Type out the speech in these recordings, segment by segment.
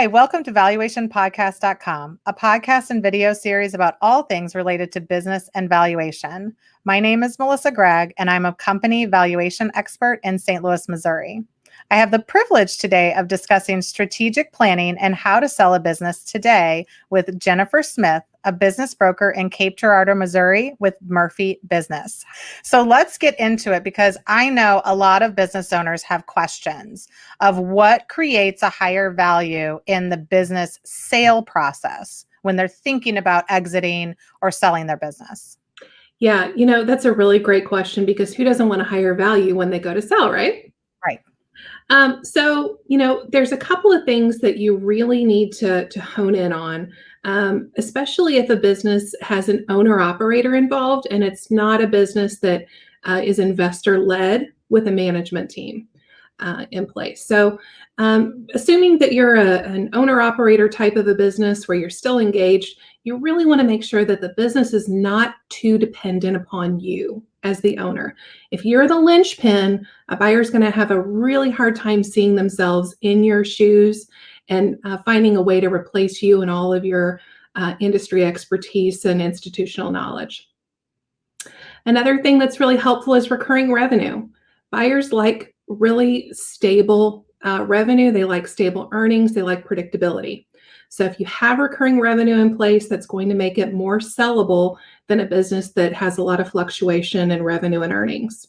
Hi, welcome to valuationpodcast.com, a podcast and video series about all things related to business and valuation. My name is Melissa Gragg, and I'm a company valuation expert in St. Louis, Missouri. I have the privilege today of discussing strategic planning and how to sell a business today with Jennifer Smith, a business broker in Cape Girardeau, Missouri with Murphy Business. So let's get into it because I know a lot of business owners have questions of what creates a higher value in the business sale process when they're thinking about exiting or selling their business. Yeah, that's a really great question because who doesn't want a higher value when they go to sell, right? Right. There's a couple of things that you really need to hone in on, especially if a business has an owner-operator involved and it's not a business that is investor-led with a management team in place. So assuming that you're an owner-operator type of a business where you're still engaged, you really want to make sure that the business is not too dependent upon you as the owner. If you're the linchpin, a buyer's going to have a really hard time seeing themselves in your shoes and finding a way to replace you and all of your industry expertise and institutional knowledge. Another thing that's really helpful is recurring revenue. Buyers like really stable revenue. They like stable earnings. They like predictability. So if you have recurring revenue in place, that's going to make it more sellable than a business that has a lot of fluctuation in revenue and earnings.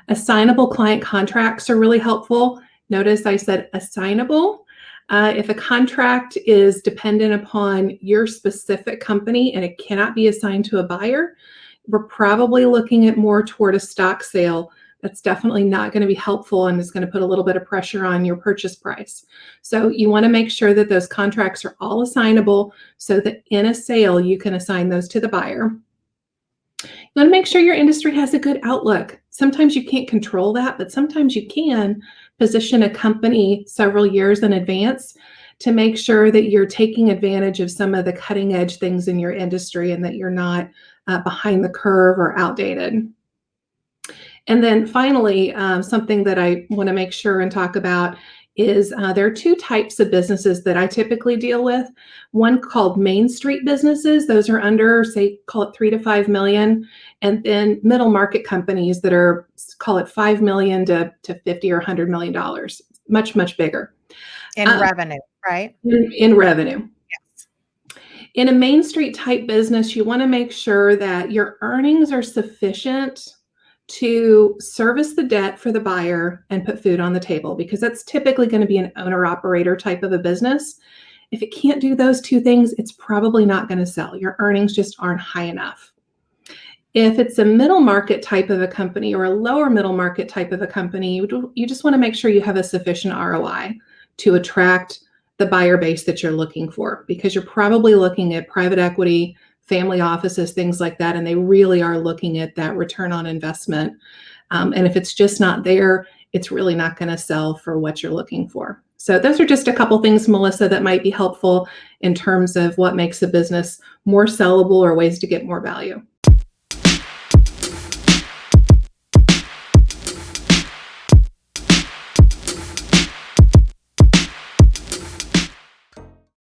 Assignable client contracts are really helpful. Notice I said assignable. If a contract is dependent upon your specific company and it cannot be assigned to a buyer, we're probably looking at more toward a stock sale. That's definitely not going to be helpful and is going to put a little bit of pressure on your purchase price. So you want to make sure that those contracts are all assignable so that in a sale, you can assign those to the buyer. You want to make sure your industry has a good outlook. Sometimes you can't control that, but sometimes you can position a company several years in advance to make sure that you're taking advantage of some of the cutting edge things in your industry and that you're not behind the curve or outdated. And then finally, something that I want to make sure and talk about is there are two types of businesses that I typically deal with. One called Main Street businesses. Those are under, say, call it 3 to 5 million. And then middle market companies that are, call it 5 million to 50 or $100 million. Much, much bigger. In revenue, right? In revenue. Yes. In a Main Street type business, you want to make sure that your earnings are sufficient to service the debt for the buyer and put food on the table, because that's typically going to be an owner-operator type of a business. If it can't do those two things, it's probably not going to sell. Your earnings just aren't high enough. If it's a middle market type of a company or a lower middle market type of a company, you just want to make sure you have a sufficient ROI to attract the buyer base that you're looking for, because you're probably looking at private equity, family offices, things like that, and they really are looking at that return on investment. And if it's just not there, it's really not going to sell for what you're looking for. So those are just a couple things, Melissa, that might be helpful in terms of what makes a business more sellable or ways to get more value.